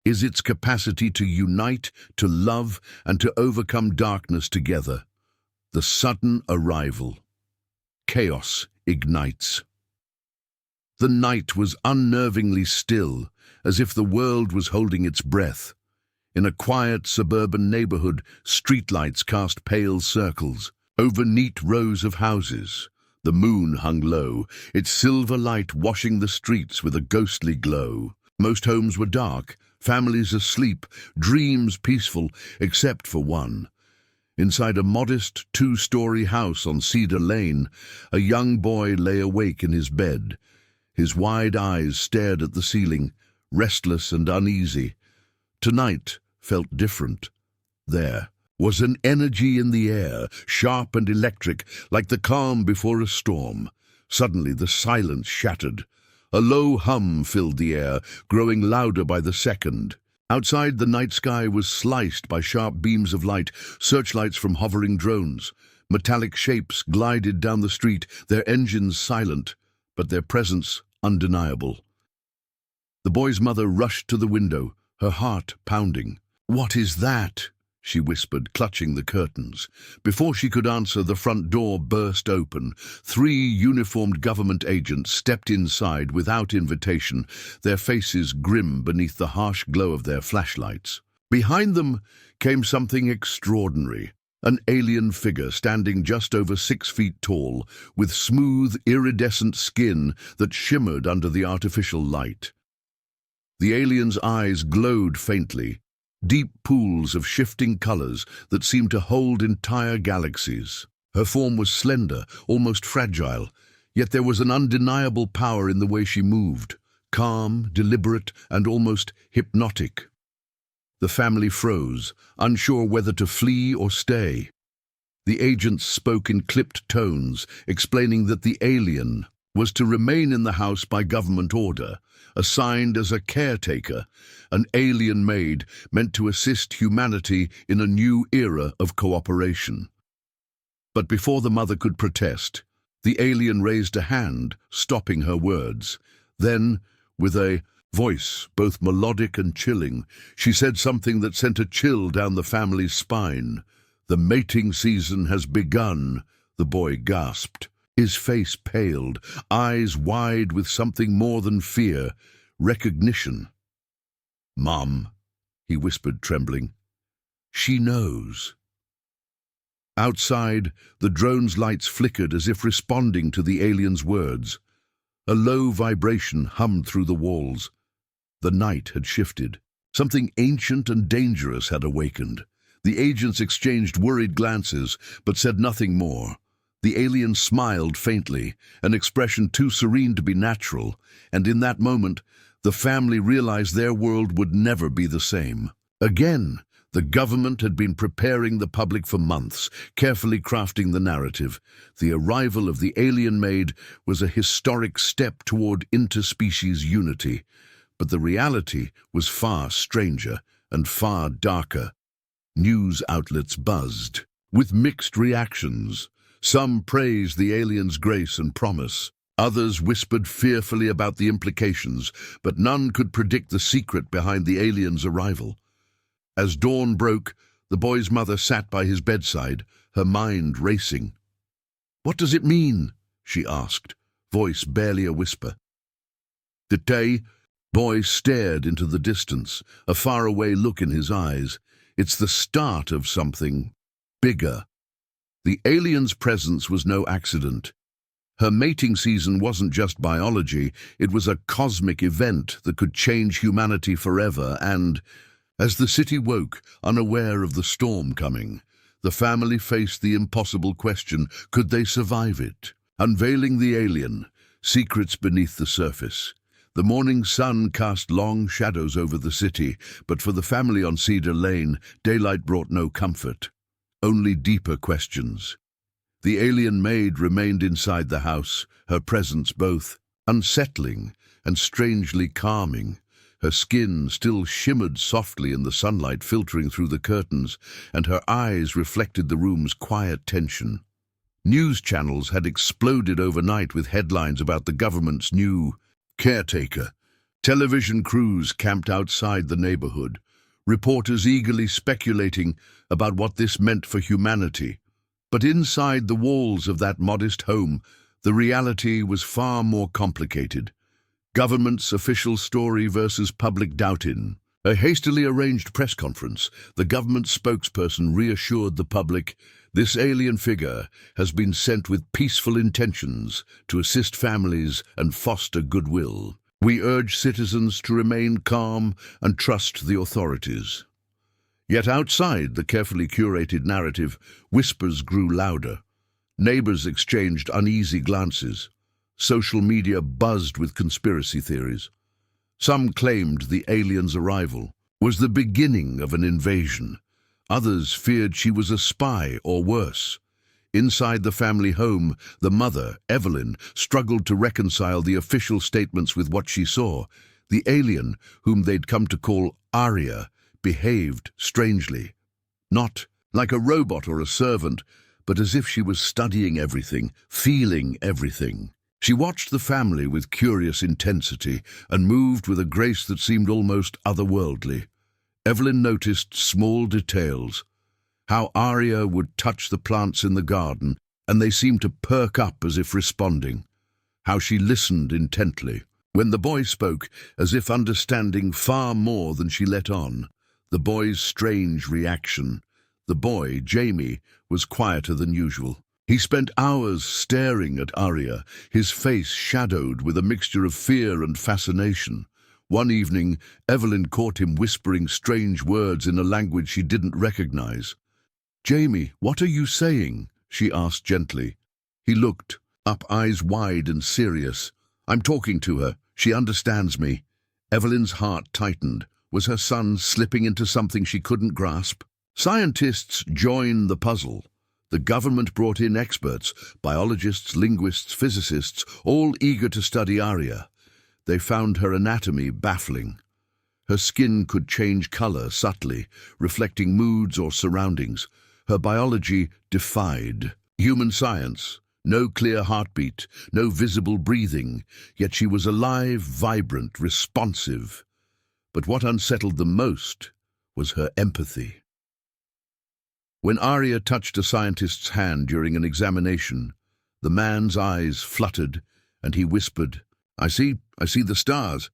is its capacity to unite, to love, and to overcome darkness together. The sudden arrival. Chaos ignites. The night was unnervingly still, as if the world was holding its breath. In a quiet suburban neighborhood, streetlights cast pale circles over neat rows of houses. The moon hung low, its silver light washing the streets with a ghostly glow. Most homes were dark, families asleep, dreams peaceful, except for one. Inside a modest two-story house on Cedar Lane, a young boy lay awake in his bed. His wide eyes stared at the ceiling, restless and uneasy. Tonight felt different. There was an energy in the air, sharp and electric, like the calm before a storm. Suddenly the silence shattered. A low hum filled the air, growing louder by the second. Outside, the night sky was sliced by sharp beams of light, searchlights from hovering drones. Metallic shapes glided down the street, their engines silent, but their presence undeniable. The boy's mother rushed to the window, her heart pounding. "What is that?" she whispered, clutching the curtains. Before she could answer, the front door burst open. 3 uniformed government agents stepped inside without invitation, their faces grim beneath the harsh glow of their flashlights. Behind them came something extraordinary. An alien figure standing just over 6 feet tall, with smooth, iridescent skin that shimmered under the artificial light. The alien's eyes glowed faintly, deep pools of shifting colors that seemed to hold entire galaxies. Her form was slender, almost fragile, yet there was an undeniable power in the way she moved, calm, deliberate, and almost hypnotic. The family froze, unsure whether to flee or stay. The agents spoke in clipped tones, explaining that the alien was to remain in the house by government order, assigned as a caretaker, an alien maid meant to assist humanity in a new era of cooperation. But before the mother could protest, the alien raised a hand, stopping her words. Then, with a voice both melodic and chilling, she said something that sent a chill down the family's spine. "The mating season has begun," the boy gasped. His face paled, eyes wide with something more than fear, recognition. "Mom," he whispered, trembling. "She knows." Outside, the drone's lights flickered as if responding to the alien's words. A low vibration hummed through the walls. The night had shifted. Something ancient and dangerous had awakened. The agents exchanged worried glances, but said nothing more. The alien smiled faintly, an expression too serene to be natural, and in that moment, the family realized their world would never be the same. Again, the government had been preparing the public for months, carefully crafting the narrative. The arrival of the alien maid was a historic step toward interspecies unity, but the reality was far stranger and far darker. News outlets buzzed, with mixed reactions. Some praised the alien's grace and promise. Others whispered fearfully about the implications, but none could predict the secret behind the alien's arrival. As dawn broke, the boy's mother sat by his bedside, her mind racing. "What does it mean?" she asked, voice barely a whisper. The boy stared into the distance, a faraway look in his eyes. "It's the start of something bigger." The alien's presence was no accident. Her mating season wasn't just biology, it was a cosmic event that could change humanity forever, and as the city woke, unaware of the storm coming, the family faced the impossible question, could they survive it? Unveiling the alien, secrets beneath the surface. The morning sun cast long shadows over the city, but for the family on Cedar Lane, daylight brought no comfort. Only deeper questions. The alien maid remained inside the house, her presence both unsettling and strangely calming. Her skin still shimmered softly in the sunlight filtering through the curtains, and her eyes reflected the room's quiet tension. News channels had exploded overnight with headlines about the government's new caretaker, Television crews camped outside the neighborhood, reporters eagerly speculating about what this meant for humanity. But inside the walls of that modest home, the reality was far more complicated. Government's official story versus public doubt. In a hastily arranged press conference, the government spokesperson reassured the public, "This alien figure has been sent with peaceful intentions to assist families and foster goodwill. We urge citizens to remain calm and trust the authorities." Yet outside the carefully curated narrative, whispers grew louder. Neighbors exchanged uneasy glances. Social media buzzed with conspiracy theories. Some claimed the alien's arrival was the beginning of an invasion. Others feared she was a spy or worse. Inside the family home, the mother, Evelyn, struggled to reconcile the official statements with what she saw. The alien, whom they'd come to call Aria, behaved strangely. Not like a robot or a servant, but as if she was studying everything, feeling everything. She watched the family with curious intensity and moved with a grace that seemed almost otherworldly. Evelyn noticed small details. How Aria would touch the plants in the garden, and they seemed to perk up as if responding. How she listened intently. When the boy spoke, as if understanding far more than she let on. The boy's strange reaction. The boy, Jamie, was quieter than usual. He spent hours staring at Aria, his face shadowed with a mixture of fear and fascination. One evening, Evelyn caught him whispering strange words in a language she didn't recognize. "Jamie, what are you saying?" she asked gently. He looked up, eyes wide and serious. "I'm talking to her. She understands me." Evelyn's heart tightened. Was her son slipping into something she couldn't grasp? Scientists joined the puzzle. The government brought in experts, biologists, linguists, physicists, all eager to study Aria. They found her anatomy baffling. Her skin could change color subtly, reflecting moods or surroundings. Her biology defied human science. No clear heartbeat, no visible breathing, yet she was alive, vibrant, responsive. But what unsettled them most was her empathy. When Aria touched a scientist's hand during an examination, the man's eyes fluttered and he whispered, I see the stars."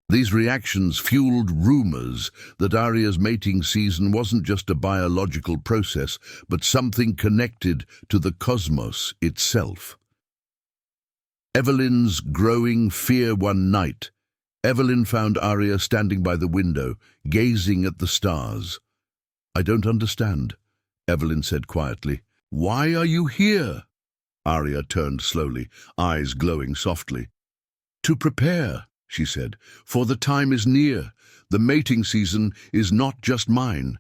These reactions fueled rumors that Aria's mating season wasn't just a biological process, but something connected to the cosmos itself. Evelyn's growing fear one night. Evelyn found Aria standing by the window, gazing at the stars. "I don't understand," Evelyn said quietly. "Why are you here?" Aria turned slowly, eyes glowing softly. "To prepare," she said, "for the time is near. The mating season is not just mine.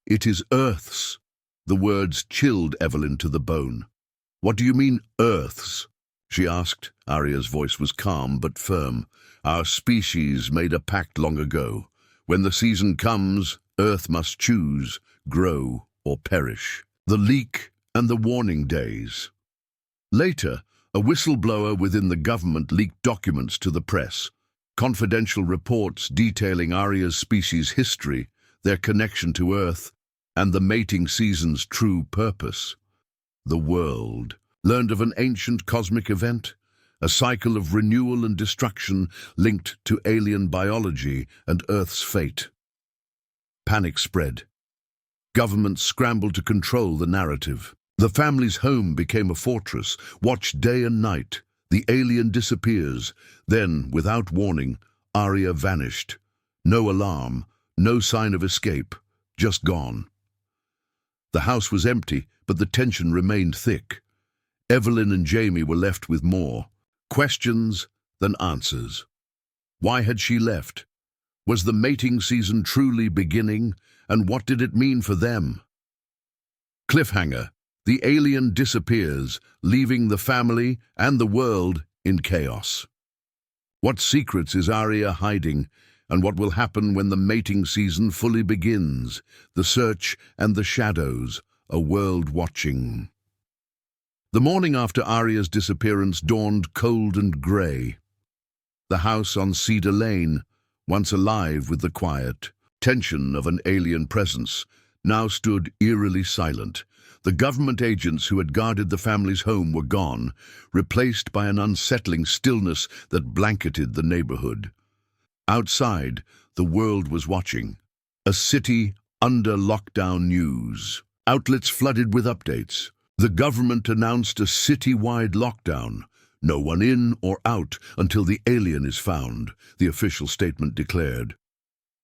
It is Earth's." The words chilled Evelyn to the bone. "What do you mean, Earth's?" she asked. Aria's voice was calm but firm. "Our species made a pact long ago. When the season comes, Earth must choose, grow or perish." The leak and the warning days. Later, a whistleblower within the government leaked documents to the press. Confidential reports detailing Aria's species' history, their connection to Earth, and the mating season's true purpose. The world learned of an ancient cosmic event, a cycle of renewal and destruction linked to alien biology and Earth's fate. Panic spread. Governments scrambled to control the narrative. The family's home became a fortress, watched day and night. The alien disappears. Then, without warning, Aria vanished. No alarm, no sign of escape, just gone. The house was empty, but the tension remained thick. Evelyn and Jamie were left with more questions than answers. Why had she left? Was the mating season truly beginning, and what did it mean for them? Cliffhanger. The alien disappears, leaving the family and the world in chaos. What secrets is Aria hiding, and what will happen when the mating season fully begins? The search and the shadows, a world watching. The morning after Aria's disappearance dawned cold and grey. The house on Cedar Lane, once alive with the quiet tension of an alien presence, now stood eerily silent. The government agents who had guarded the family's home were gone, replaced by an unsettling stillness that blanketed the neighborhood. Outside, the world was watching. A city under lockdown news. Outlets flooded with updates. The government announced a city-wide lockdown. No one in or out until the alien is found, the official statement declared.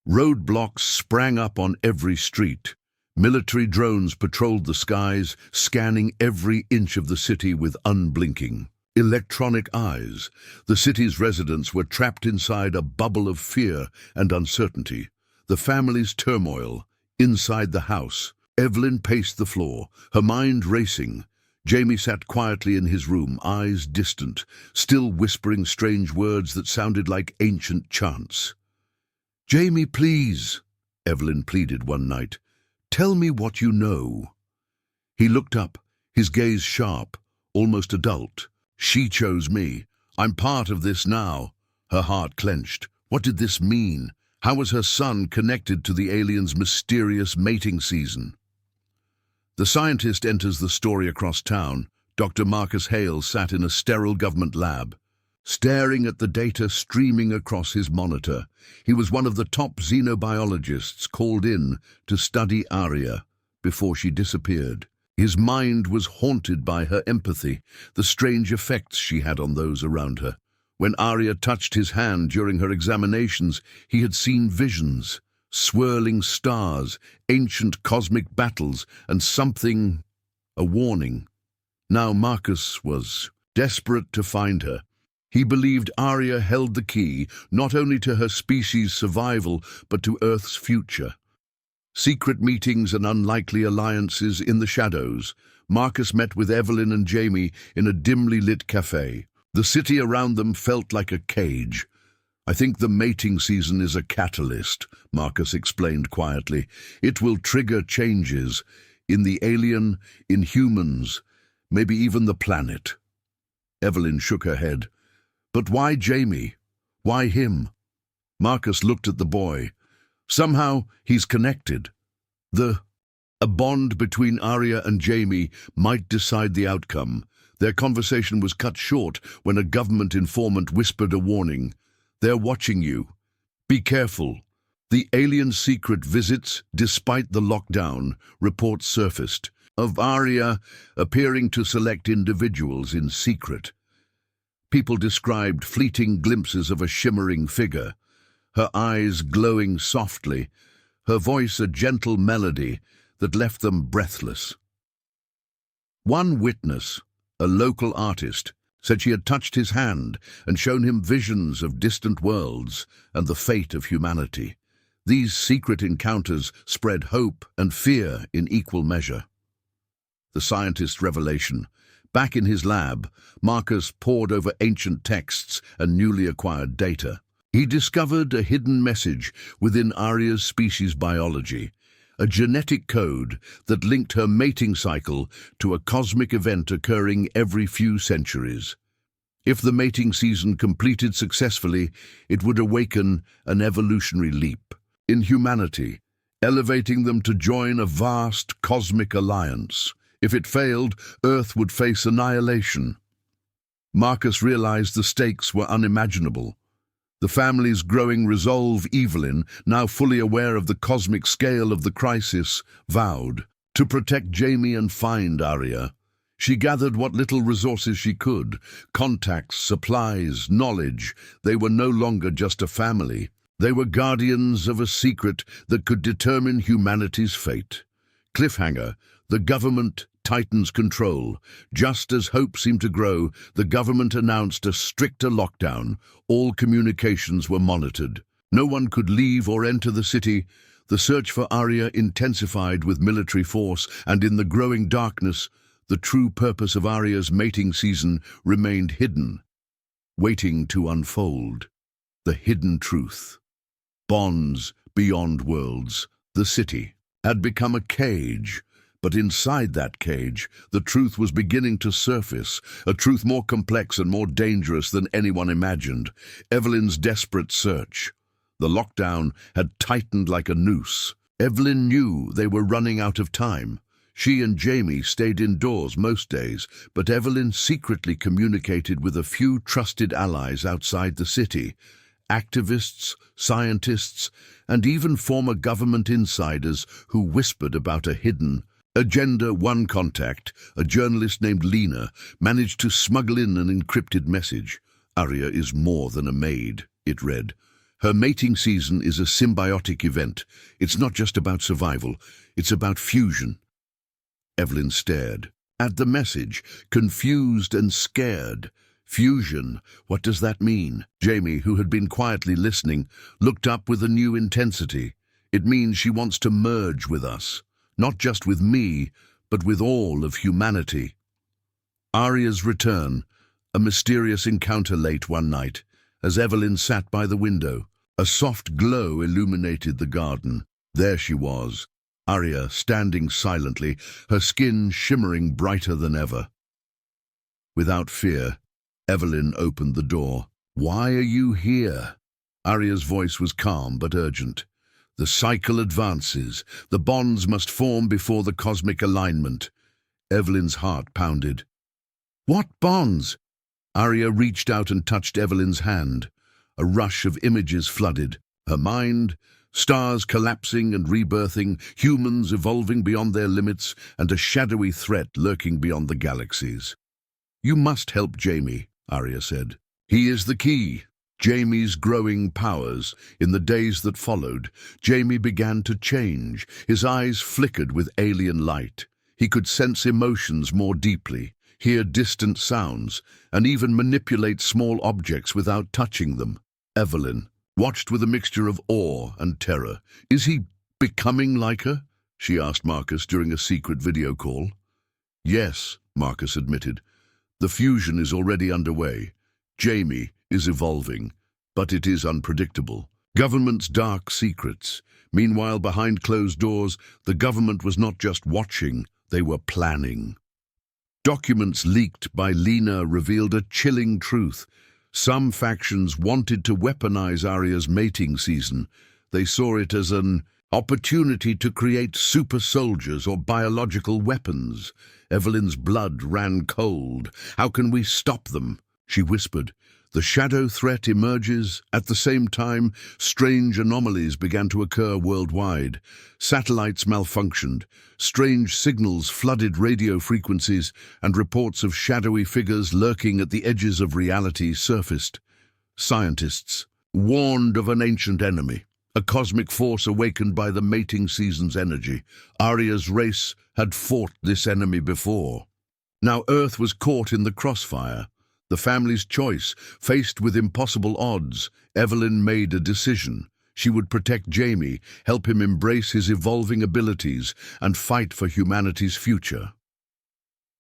Roadblocks sprang up on every street. Military drones patrolled the skies, scanning every inch of the city with unblinking, electronic eyes. The city's residents were trapped inside a bubble of fear and uncertainty. The family's turmoil inside the house. Evelyn paced the floor, her mind racing. Jamie sat quietly in his room, eyes distant, still whispering strange words that sounded like ancient chants. "Jamie, please," Evelyn pleaded one night. "Tell me what you know." He looked up, his gaze sharp, almost adult. "She chose me. I'm part of this now." Her heart clenched. What did this mean? How was her son connected to the alien's mysterious mating season? The scientist enters the story across town. Dr. Marcus Hale sat in a sterile government lab, staring at the data streaming across his monitor. He was one of the top xenobiologists called in to study Aria before she disappeared. His mind was haunted by her empathy, the strange effects she had on those around her. When Aria touched his hand during her examinations, he had seen visions, swirling stars, ancient cosmic battles, and something, a warning. Now Marcus was desperate to find her. He believed Aria held the key, not only to her species' survival, but to Earth's future. Secret meetings and unlikely alliances in the shadows. Marcus met with Evelyn and Jamie in a dimly lit cafe. The city around them felt like a cage. "I think the mating season is a catalyst," Marcus explained quietly. "It will trigger changes in the alien, in humans, maybe even the planet." Evelyn shook her head. "But why Jamie? Why him?" Marcus looked at the boy. "Somehow he's connected. A bond between Aria and Jamie might decide the outcome." Their conversation was cut short when a government informant whispered a warning. "They're watching you. Be careful." The alien secret visits, despite the lockdown, reports surfaced of Aria appearing to select individuals in secret. People described fleeting glimpses of a shimmering figure, her eyes glowing softly, her voice a gentle melody that left them breathless. One witness, a local artist, said she had touched his hand and shown him visions of distant worlds and the fate of humanity. These secret encounters spread hope and fear in equal measure. The scientist's revelation. Back in his lab, Marcus pored over ancient texts and newly acquired data. He discovered a hidden message within Aria's species biology, a genetic code that linked her mating cycle to a cosmic event occurring every few centuries. If the mating season completed successfully, it would awaken an evolutionary leap in humanity, elevating them to join a vast cosmic alliance. If it failed, Earth would face annihilation. Marcus realized the stakes were unimaginable. The family's growing resolve, Evelyn, now fully aware of the cosmic scale of the crisis, vowed to protect Jamie and find Aria. She gathered what little resources she could, contacts, supplies, knowledge. They were no longer just a family. They were guardians of a secret that could determine humanity's fate. Cliffhanger. The government tightens control. Just as hope seemed to grow, the government announced a stricter lockdown. All communications were monitored. No one could leave or enter the city. The search for Aria intensified with military force, and in the growing darkness, the true purpose of Aria's mating season remained hidden, waiting to unfold. The hidden truth. Bonds beyond worlds. The city had become a cage. But inside that cage, the truth was beginning to surface, a truth more complex and more dangerous than anyone imagined. Evelyn's desperate search. The lockdown had tightened like a noose. Evelyn knew they were running out of time. She and Jamie stayed indoors most days, but Evelyn secretly communicated with a few trusted allies outside the city. Activists, scientists, and even former government insiders who whispered about a hidden agenda. One contact, a journalist named Lena, managed to smuggle in an encrypted message. "Arya is more than a maid," it read. "Her mating season is a symbiotic event. It's not just about survival, it's about fusion." Evelyn stared at the message, confused and scared. Fusion, what does that mean? Jamie, who had been quietly listening, looked up with a new intensity. "It means she wants to merge with us, not just with me, but with all of humanity." Arya's return, a mysterious encounter late one night, as Evelyn sat by the window. A soft glow illuminated the garden. There she was, Arya standing silently, her skin shimmering brighter than ever. Without fear, Evelyn opened the door. "Why are you here?" Arya's voice was calm but urgent. "The cycle advances. The bonds must form before the cosmic alignment." Evelyn's heart pounded. "What bonds?" Arya reached out and touched Evelyn's hand. A rush of images flooded her mind. Stars collapsing and rebirthing, humans evolving beyond their limits, and a shadowy threat lurking beyond the galaxies. "You must help Jamie," Arya said. "He is the key." Jamie's growing powers. In the days that followed, Jamie began to change. His eyes flickered with alien light. He could sense emotions more deeply, hear distant sounds, and even manipulate small objects without touching them. Evelyn watched with a mixture of awe and terror. "Is he becoming like her?" she asked Marcus during a secret video call. "Yes," Marcus admitted. "The fusion is already underway. Jamie is evolving, but it is unpredictable. Government's dark secrets. Meanwhile, behind closed doors, the government was not just watching, they were planning." Documents leaked by Lena revealed a chilling truth. Some factions wanted to weaponize Arya's mating season. They saw it as an opportunity to create super soldiers or biological weapons. Evelyn's blood ran cold. "How can we stop them?" she whispered. "The shadow threat emerges. At the same time, strange anomalies began to occur worldwide. Satellites malfunctioned. Strange signals flooded radio frequencies, and reports of shadowy figures lurking at the edges of reality surfaced. Scientists warned of an ancient enemy, a cosmic force awakened by the mating season's energy. Arya's race had fought this enemy before. Now Earth was caught in the crossfire. The family's choice, faced with impossible odds, Evelyn made a decision. She would protect Jamie, help him embrace his evolving abilities, and fight for humanity's future.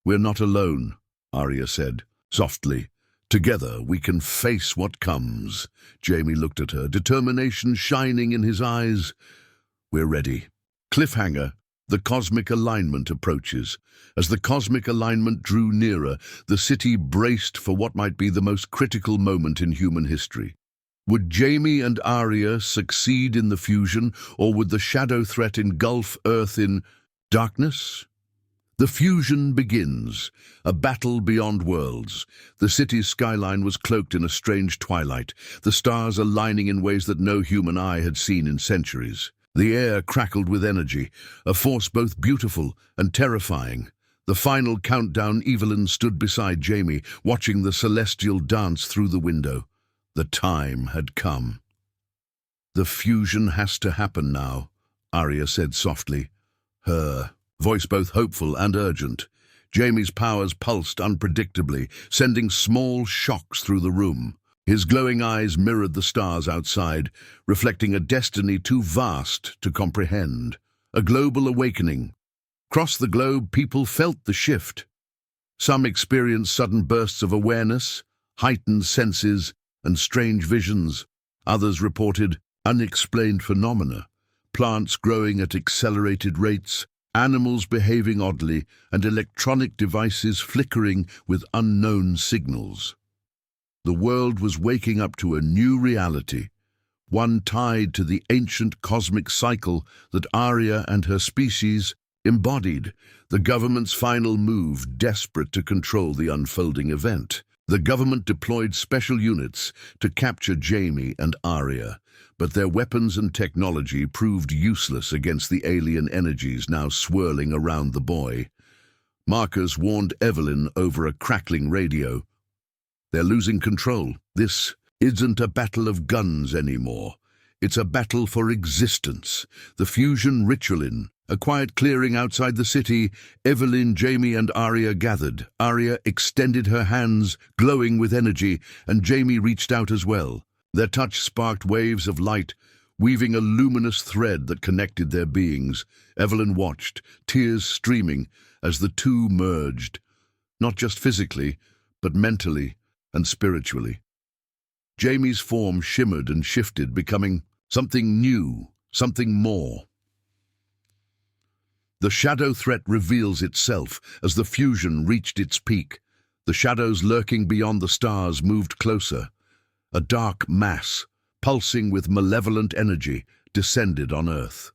"We're not alone," Arya said, softly. "Together we can face what comes." Jamie looked at her, determination shining in his eyes. "We're ready." Cliffhanger. The cosmic alignment approaches. As the cosmic alignment drew nearer, the city braced for what might be the most critical moment in human history. Would Jamie and Arya succeed in the fusion, or would the shadow threat engulf Earth in darkness? The fusion begins, a battle beyond worlds. The city's skyline was cloaked in a strange twilight, the stars aligning in ways that no human eye had seen in centuries. The air crackled with energy, a force both beautiful and terrifying. The final countdown. Evelyn stood beside Jamie, watching the celestial dance through the window. The time had come. "The fusion has to happen now," Arya said softly, her voice both hopeful and urgent. Jamie's powers pulsed unpredictably, sending small shocks through the room. His glowing eyes mirrored the stars outside, reflecting a destiny too vast to comprehend. A global awakening. Across the globe, people felt the shift. Some experienced sudden bursts of awareness, heightened senses, and strange visions. Others reported unexplained phenomena, plants growing at accelerated rates, animals behaving oddly, and electronic devices flickering with unknown signals. The world was waking up to a new reality, one tied to the ancient cosmic cycle that Arya and her species embodied, the government's final move desperate to control the unfolding event. The government deployed special units to capture Jaime and Arya, but their weapons and technology proved useless against the alien energies now swirling around the boy. Marcus warned Evelyn over a crackling radio. They're losing control. This isn't a battle of guns anymore. It's a battle for existence. The fusion ritualin. A quiet clearing outside the city, Evelyn, Jaime and Arya gathered. Arya extended her hands, glowing with energy, and Jaime reached out as well. Their touch sparked waves of light, weaving a luminous thread that connected their beings. Evelyn watched, tears streaming, as the two merged, not just physically, but mentally and spiritually. Jaime's form shimmered and shifted, becoming something new, something more. The shadow threat reveals itself as the fusion reached its peak. The shadows lurking beyond the stars moved closer. A dark mass, pulsing with malevolent energy, descended on Earth.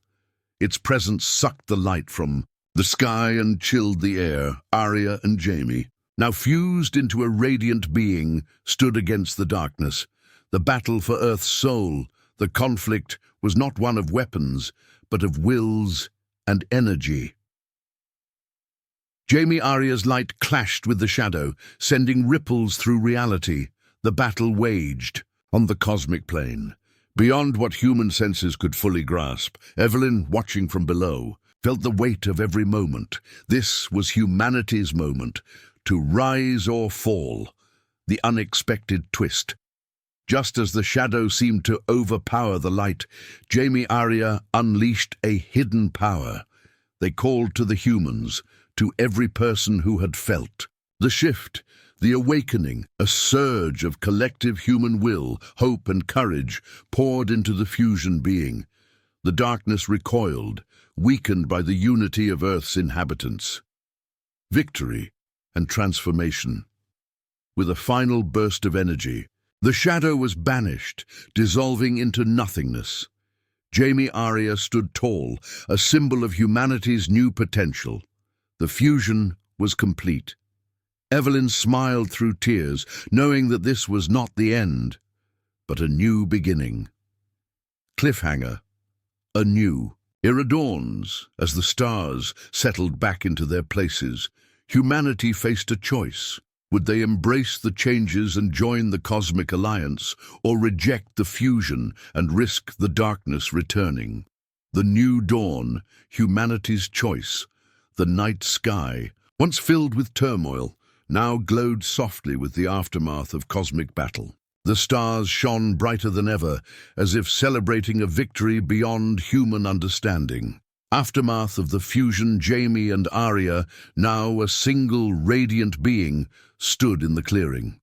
Its presence sucked the light from the sky and chilled the air. Arya and Jaime, now fused into a radiant being, stood against the darkness. The battle for Earth's soul, the conflict, was not one of weapons, but of wills and energy. Jaime Arya's light clashed with the shadow, sending ripples through reality. The battle waged on the cosmic plane. Beyond what human senses could fully grasp, Evelyn, watching from below, felt the weight of every moment. This was humanity's moment, to rise or fall. The unexpected twist. Just as the shadow seemed to overpower the light, Jaime Arya unleashed a hidden power. They called to the humans, to every person who had felt. The shift, the awakening, a surge of collective human will, hope and courage poured into the fusion being. The darkness recoiled, weakened by the unity of Earth's inhabitants. Victory and transformation. With a final burst of energy, the shadow was banished, dissolving into nothingness. Jaime Arya stood tall, a symbol of humanity's new potential. The fusion was complete. Evelyn smiled through tears, knowing that this was not the end, but a new beginning. Cliffhanger. Anew. Iridawns, as the stars settled back into their places, humanity faced a choice. Would they embrace the changes and join the cosmic alliance, or reject the fusion and risk the darkness returning? The new dawn, humanity's choice. The night sky, once filled with turmoil, now glowed softly with the aftermath of cosmic battle. The stars shone brighter than ever, as if celebrating a victory beyond human understanding. Aftermath of the fusion, Jaime and Arya, now a single radiant being, stood in the clearing.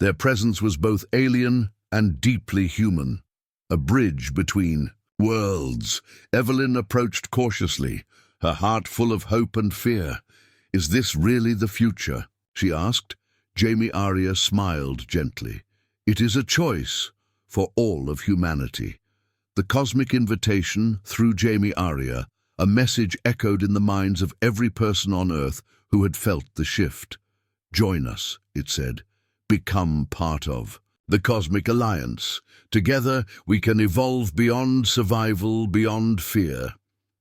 Their presence was both alien and deeply human, a bridge between worlds. Evelyn approached cautiously, her heart full of hope and fear. "Is this really the future?" she asked. Jaime Arya smiled gently. "It is a choice for all of humanity." The cosmic invitation, through Jaime Arya, a message echoed in the minds of every person on Earth who had felt the shift. "Join us," it said. "Become part of the Cosmic Alliance. Together we can evolve beyond survival, beyond fear."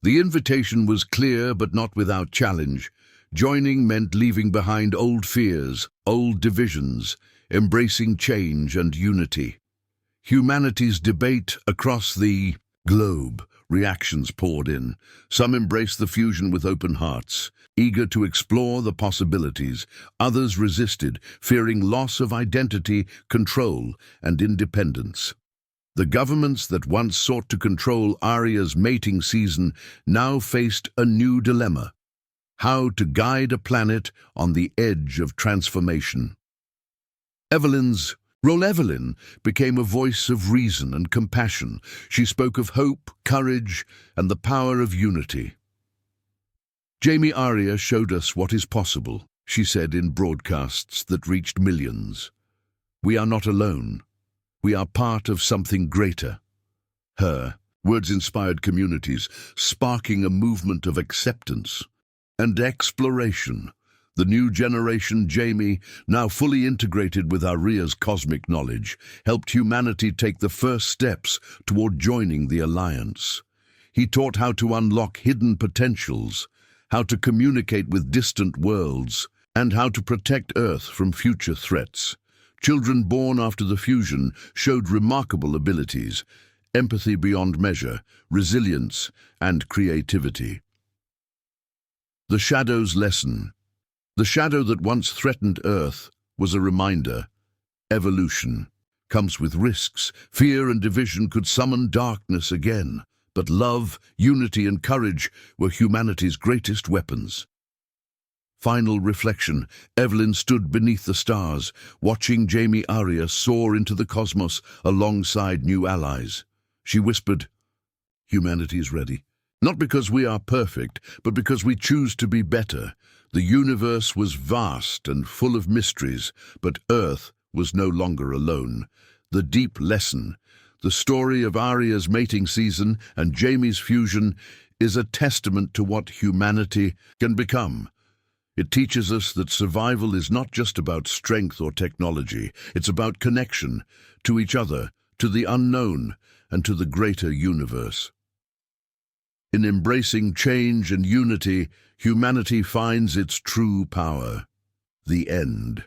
The invitation was clear but not without challenge. Joining meant leaving behind old fears, old divisions, embracing change and unity. Humanity's debate across the globe. Reactions poured in. Some embraced the fusion with open hearts, eager to explore the possibilities. Others resisted, fearing loss of identity, control, and independence. The governments that once sought to control Arya's mating season now faced a new dilemma: how to guide a planet on the edge of transformation. Evelyn's role Evelyn became a voice of reason and compassion. She spoke of hope, courage, and the power of unity. Jaime Arya showed us what is possible, she said in broadcasts that reached millions. We are not alone. We are part of something greater. Her words inspired communities, sparking a movement of acceptance and exploration. The new generation, Jamie, now fully integrated with Aria's cosmic knowledge, helped humanity take the first steps toward joining the Alliance. He taught how to unlock hidden potentials, how to communicate with distant worlds, and how to protect Earth from future threats. Children born after the fusion showed remarkable abilities, empathy beyond measure, resilience, and creativity. The Shadow's lesson. The shadow that once threatened Earth was a reminder. Evolution comes with risks. Fear and division could summon darkness again. But love, unity, and courage were humanity's greatest weapons. Final reflection. Evelyn stood beneath the stars, watching Jamie Aria soar into the cosmos alongside new allies. She whispered, "Humanity is ready. Not because we are perfect, but because we choose to be better." The universe was vast and full of mysteries, but Earth was no longer alone. The deep lesson, the story of Aria's mating season and Jamie's fusion, is a testament to what humanity can become. It teaches us that survival is not just about strength or technology. It's about connection to each other, to the unknown, and to the greater universe. In embracing change and unity, humanity finds its true power. The end.